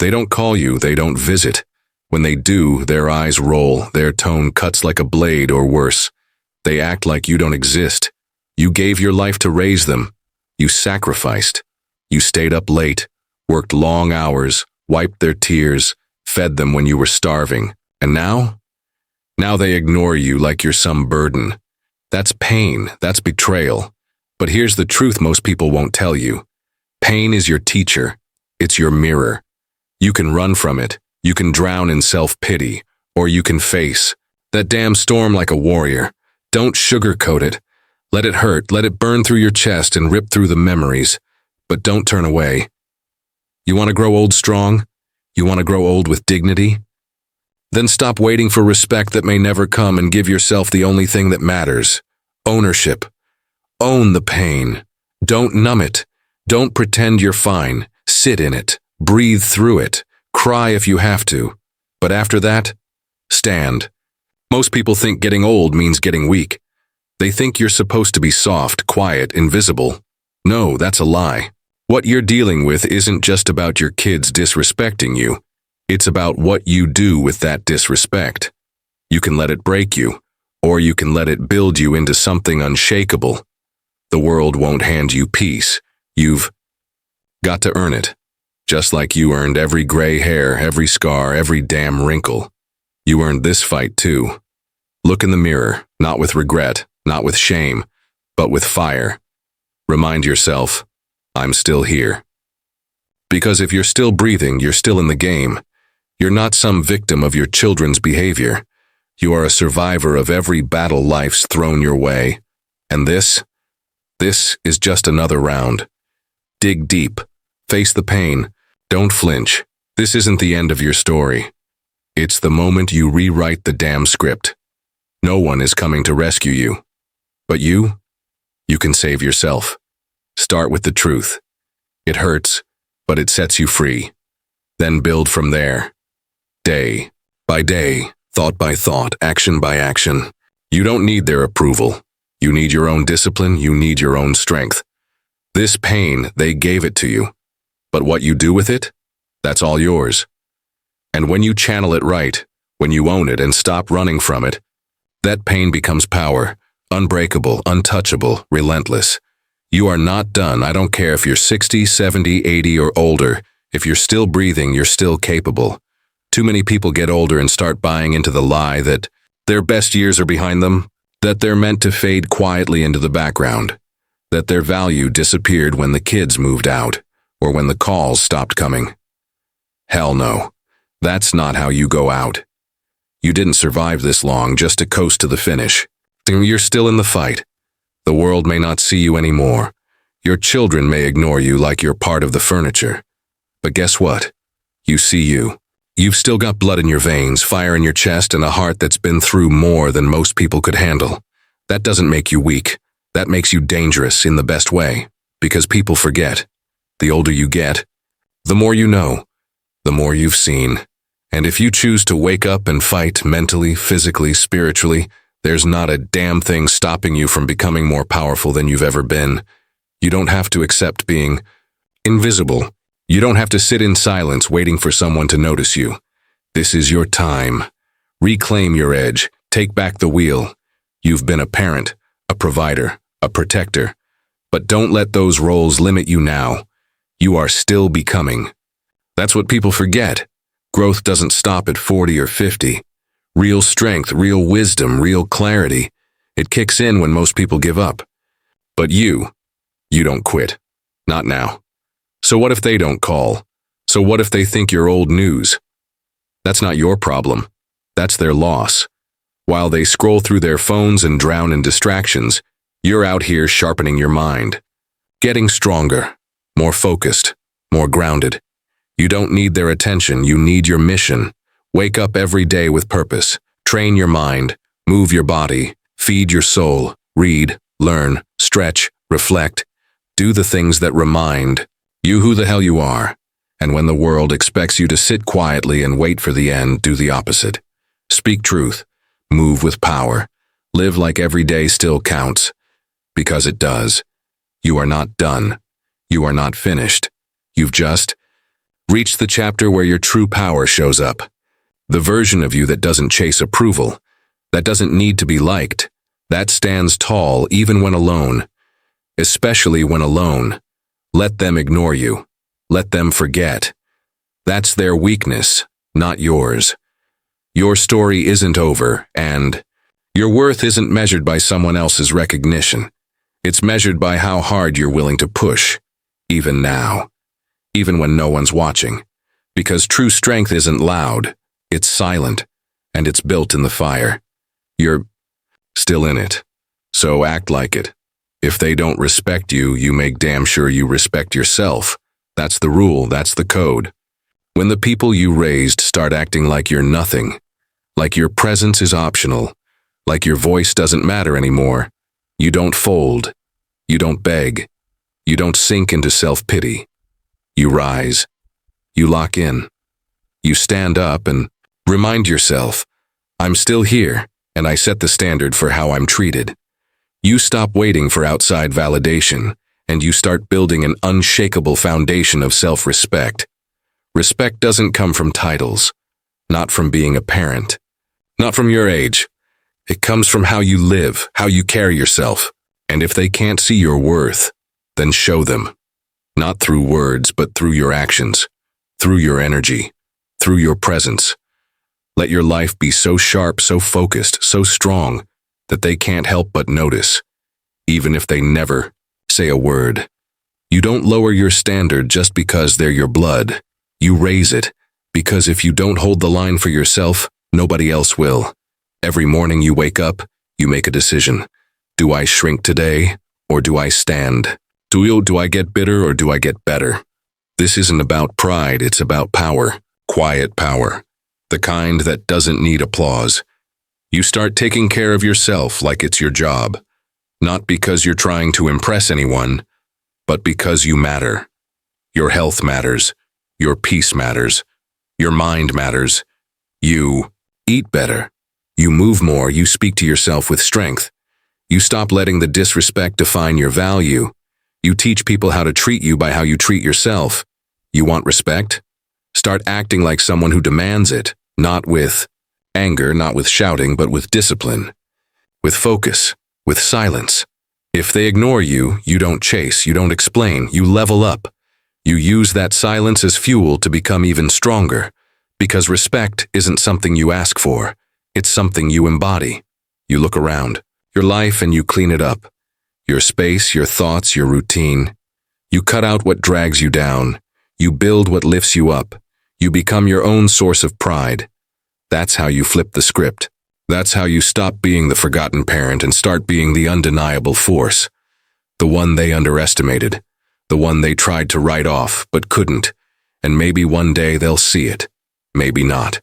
They don't call you, they don't visit. When they do, their eyes roll, their tone cuts like a blade or worse. They act like you don't exist. You gave your life to raise them. You sacrificed. You stayed up late, worked long hours, wiped their tears, fed them when you were starving. And now? Now they ignore you like you're some burden. That's pain, that's betrayal. But here's the truth most people won't tell you. Pain is your teacher. It's your mirror. You can run from it. You can drown in self-pity. Or you can face that damn storm like a warrior. Don't sugarcoat it. Let it hurt. Let it burn through your chest and rip through the memories. But don't turn away. You want to grow old strong? You want to grow old with dignity? Then stop waiting for respect that may never come and give yourself the only thing that matters. Ownership. Own the pain. Don't numb it. Don't pretend you're fine. Sit in it. Breathe through it. Cry if you have to. But after that, stand. Most people think getting old means getting weak. They think you're supposed to be soft, quiet, invisible. No, that's a lie. What you're dealing with isn't just about your kids disrespecting you. It's about what you do with that disrespect. You can let it break you, or you can let it build you into something unshakable. The world won't hand you peace. You've got to earn it. Just like you earned every gray hair, every scar, every damn wrinkle. You earned this fight too. Look in the mirror, not with regret, not with shame, but with fire. Remind yourself, I'm still here. Because if you're still breathing, you're still in the game. You're not some victim of your children's behavior. You are a survivor of every battle life's thrown your way. And this is just another round. Dig deep. Face the pain. Don't flinch. This isn't the end of your story. It's the moment you rewrite the damn script. No one is coming to rescue you. But you can save yourself. Start with the truth. It hurts, but it sets you free. Then build from there. Day by day, thought by thought, action by action. You don't need their approval. You need your own discipline. You need your own strength. This pain, they gave it to you. But what you do with it, that's all yours. And when you channel it right, when you own it and stop running from it, that pain becomes power, unbreakable, untouchable, relentless. You are not done. I don't care if you're 60, 70, 80, or older. If you're still breathing, you're still capable. Too many people get older and start buying into the lie that their best years are behind them, that they're meant to fade quietly into the background, that their value disappeared when the kids moved out, or when the calls stopped coming. Hell no. That's not how you go out. You didn't survive this long just to coast to the finish. You're still in the fight. The world may not see you anymore. Your children may ignore you like you're part of the furniture. But guess what? You see you. You've still got blood in your veins, fire in your chest, and a heart that's been through more than most people could handle. That doesn't make you weak. That makes you dangerous in the best way. Because people forget. The older you get, the more you know, the more you've seen. And if you choose to wake up and fight mentally, physically, spiritually, there's not a damn thing stopping you from becoming more powerful than you've ever been. You don't have to accept being invisible. You don't have to sit in silence waiting for someone to notice you. This is your time. Reclaim your edge. Take back the wheel. You've been a parent, a provider, a protector. But don't let those roles limit you now. You are still becoming. That's what people forget. Growth doesn't stop at 40 or 50. Real strength, real wisdom, real clarity. It kicks in when most people give up. But you don't quit. Not now. So what if they don't call? So what if they think you're old news? That's not your problem. That's their loss. While they scroll through their phones and drown in distractions, you're out here sharpening your mind. Getting stronger, more focused, more grounded. You don't need their attention, you need your mission. Wake up every day with purpose. Train your mind, move your body, feed your soul, read, learn, stretch, reflect. Do the things that remind you who the hell you are. And when the world expects you to sit quietly and wait for the end, do the opposite. Speak truth. Move with power. Live like every day still counts. Because it does. You are not done. You are not finished. You've just Reach the chapter where your true power shows up. The version of you that doesn't chase approval, that doesn't need to be liked, that stands tall even when alone. Especially when alone. Let them ignore you. Let them forget. That's their weakness, not yours. Your story isn't over, and your worth isn't measured by someone else's recognition. It's measured by how hard you're willing to push, even now, even when no one's watching. Because true strength isn't loud, it's silent, and it's built in the fire. You're still in it, so act like it. If they don't respect you, you make damn sure you respect yourself. That's the rule, that's the code. When the people you raised start acting like you're nothing, like your presence is optional, like your voice doesn't matter anymore, you don't fold, you don't beg, you don't sink into self-pity. You rise, you lock in, you stand up and remind yourself, I'm still here, and I set the standard for how I'm treated. You stop waiting for outside validation, and you start building an unshakable foundation of self-respect. Respect doesn't come from titles, not from being a parent, not from your age. It comes from how you live, how you carry yourself. And if they can't see your worth, then show them. Not through words, but through your actions, through your energy, through your presence. Let your life be so sharp, so focused, so strong, that they can't help but notice, even if they never say a word. You don't lower your standard just because they're your blood. You raise it, because if you don't hold the line for yourself, nobody else will. Every morning you wake up, you make a decision. Do I shrink today, or do I stand? Do I get bitter, or do I get better? This isn't about pride, it's about power, quiet power, the kind that doesn't need applause. You start taking care of yourself like it's your job, not because you're trying to impress anyone, but because you matter. Your health matters, your peace matters, your mind matters. You eat better, you move more, you speak to yourself with strength. You stop letting the disrespect define your value. You teach people how to treat you by how you treat yourself. You want respect? Start acting like someone who demands it, not with anger, not with shouting, but with discipline, with focus, with silence. If they ignore you, you don't chase, you don't explain, you level up. You use that silence as fuel to become even stronger, because respect isn't something you ask for, it's something you embody. You look around your life and you clean it up. Your space, your thoughts, your routine. You cut out what drags you down. You build what lifts you up. You become your own source of pride. That's how you flip the script. That's how you stop being the forgotten parent and start being the undeniable force. The one they underestimated. The one they tried to write off, but couldn't. And maybe one day they'll see it. Maybe not.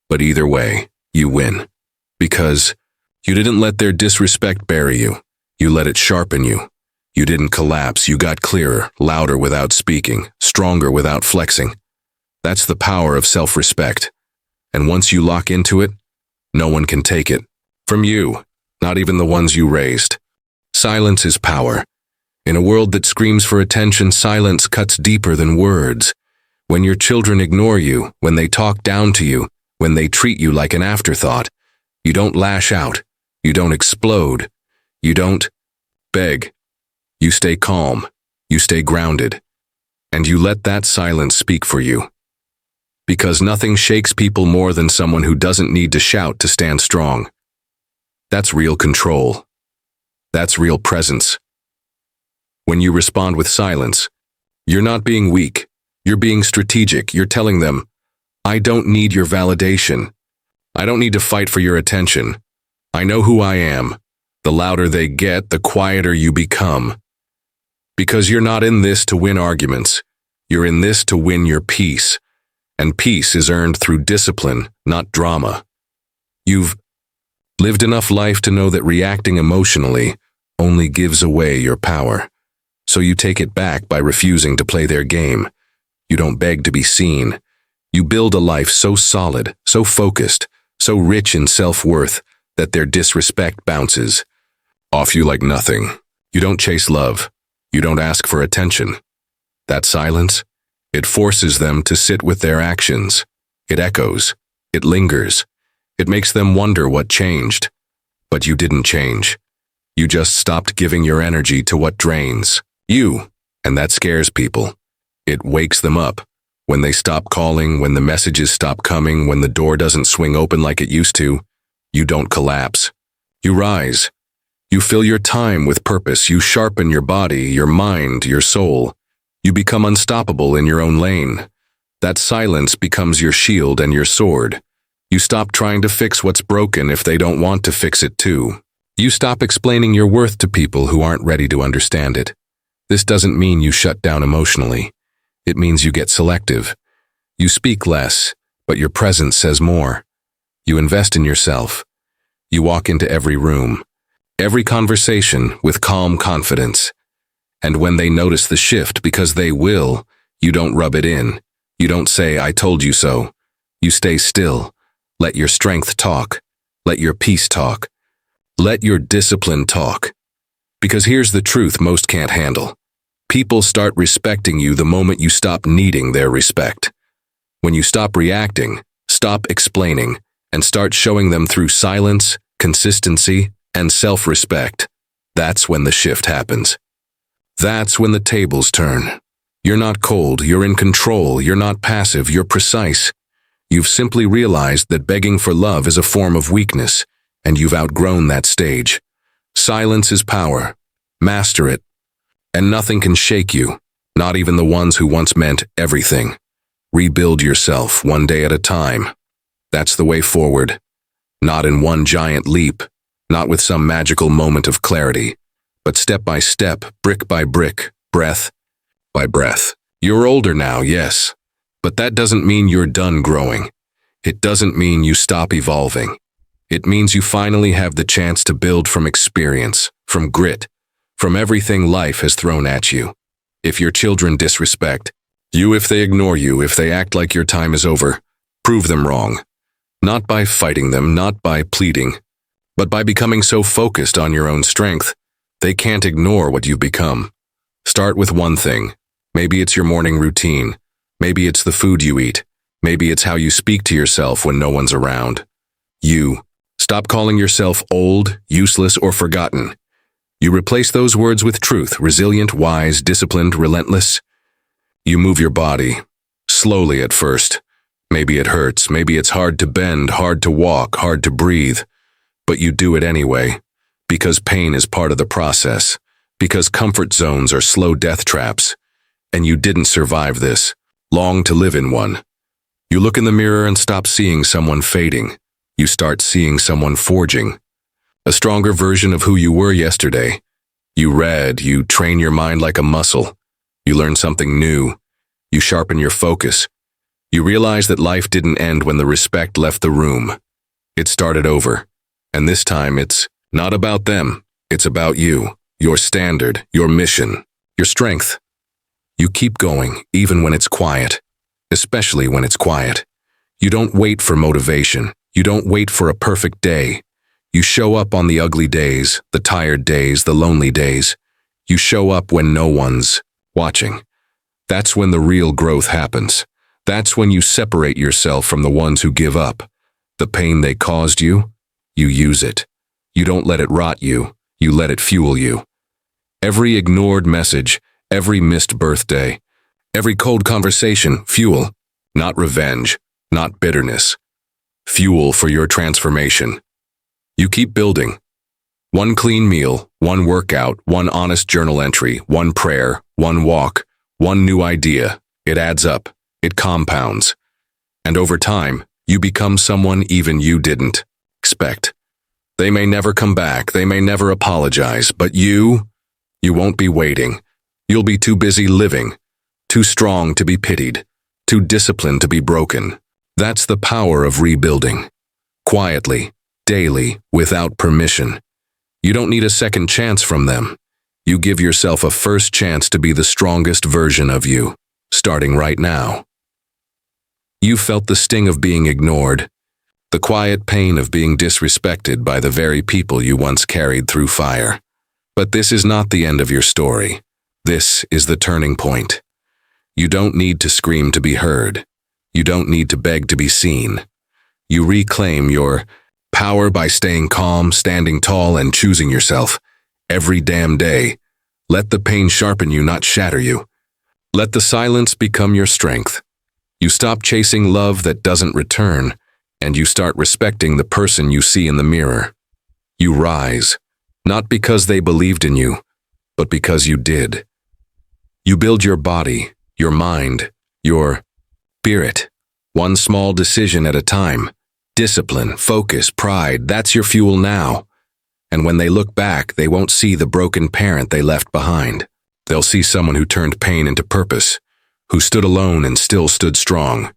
But either way, you win. Because you didn't let their disrespect bury you. You let it sharpen you. You didn't collapse, you got clearer, louder without speaking, stronger without flexing. That's the power of self-respect. And once you lock into it, no one can take it. From you, not even the ones you raised. Silence is power. In a world that screams for attention, silence cuts deeper than words. When your children ignore you, when they talk down to you, when they treat you like an afterthought, you don't lash out, you don't explode, you don't beg. You stay calm, you stay grounded, and you let that silence speak for you. Because nothing shakes people more than someone who doesn't need to shout to stand strong. That's real control. That's real presence. When you respond with silence, you're not being weak, you're being strategic. You're telling them, I don't need your validation. I don't need to fight for your attention. I know who I am. The louder they get, the quieter you become. Because you're not in this to win arguments. You're in this to win your peace. And peace is earned through discipline, not drama. You've lived enough life to know that reacting emotionally only gives away your power. So you take it back by refusing to play their game. You don't beg to be seen. You build a life so solid, so focused, so rich in self-worth that their disrespect bounces off you like nothing. You don't chase love. You don't ask for attention. That silence, It forces them to sit with their actions. It echoes. It lingers. It makes them wonder what changed. But you didn't change. You just stopped giving your energy to what drains you, and that scares people. It wakes them up. When they stop calling, when the messages stop coming, when the door doesn't swing open like it used to, you don't collapse. You rise. You fill your time with purpose. You sharpen your body, your mind, your soul. You become unstoppable in your own lane. That silence becomes your shield and your sword. You stop trying to fix what's broken if they don't want to fix it too. You stop explaining your worth to people who aren't ready to understand it. This doesn't mean you shut down emotionally. It means you get selective. You speak less, but your presence says more. You invest in yourself. You walk into every room, every conversation with calm confidence. And when they notice the shift, because they will, you don't rub it in. You don't say, "I told you so." You stay still. Let your strength talk. Let your peace talk. Let your discipline talk. Because here's the truth most can't handle. People start respecting you the moment you stop needing their respect. When you stop reacting, stop explaining, and start showing them through silence, consistency, and self-respect, that's when the shift happens. That's when the tables turn. You're not cold, you're in control, you're not passive, you're precise. You've simply realized that begging for love is a form of weakness, and you've outgrown that stage. Silence is power. Master it. And nothing can shake you, not even the ones who once meant everything. Rebuild yourself one day at a time. That's the way forward. Not in one giant leap, not with some magical moment of clarity, but step by step, brick by brick, breath by breath. You're older now, yes, but that doesn't mean you're done growing. It doesn't mean you stop evolving. It means you finally have the chance to build from experience, from grit, from everything life has thrown at you. If your children disrespect you, if they ignore you, if they act like your time is over, prove them wrong. Not by fighting them, not by pleading, but by becoming so focused on your own strength, they can't ignore what you've become. Start with one thing. Maybe it's your morning routine. Maybe it's the food you eat. Maybe it's how you speak to yourself when no one's around. You. Stop calling yourself old, useless, or forgotten. You replace those words with truth, resilient, wise, disciplined, relentless. You move your body, slowly at first. Maybe it hurts, maybe it's hard to bend, hard to walk, hard to breathe. But you do it anyway, because pain is part of the process, because comfort zones are slow death traps. And you didn't survive this. Long to live in one. You look in the mirror and stop seeing someone fading. You start seeing someone forging. A stronger version of who you were yesterday. You read, you train your mind like a muscle. You learn something new. You sharpen your focus. You realize that life didn't end when the respect left the room. It started over. And this time it's not about them. It's about you, your standard, your mission, your strength. You keep going, even when it's quiet. Especially when it's quiet. You don't wait for motivation. You don't wait for a perfect day. You show up on the ugly days, the tired days, the lonely days. You show up when no one's watching. That's when the real growth happens. That's when you separate yourself from the ones who give up. The pain they caused you, you use it. You don't let it rot you, you let it fuel you. Every ignored message, every missed birthday, every cold conversation, fuel, not revenge, not bitterness. Fuel for your transformation. You keep building. One clean meal, one workout, one honest journal entry, one prayer, one walk, one new idea. It adds up. It compounds. And over time, you become someone even you didn't expect. They may never come back. They may never apologize. But you won't be waiting. You'll be too busy living, too strong to be pitied, too disciplined to be broken. That's the power of rebuilding. Quietly, daily, without permission. You don't need a second chance from them. You give yourself a first chance to be the strongest version of you, starting right now. You felt the sting of being ignored, the quiet pain of being disrespected by the very people you once carried through fire. But this is not the end of your story. This is the turning point. You don't need to scream to be heard. You don't need to beg to be seen. You reclaim your power by staying calm, standing tall, and choosing yourself every damn day. Let the pain sharpen you, not shatter you. Let the silence become your strength. You stop chasing love that doesn't return, and you start respecting the person you see in the mirror. You rise, not because they believed in you, but because you did. You build your body, your mind, your spirit, one small decision at a time. Discipline, focus, pride, that's your fuel now. And when they look back, they won't see the broken parent they left behind. They'll see someone who turned pain into purpose, who stood alone and still stood strong.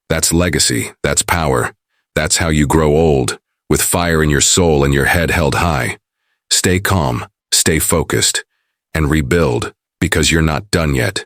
That's legacy, that's power. That's how you grow old, with fire in your soul and your head held high. Stay calm, stay focused, and rebuild, because you're not done yet.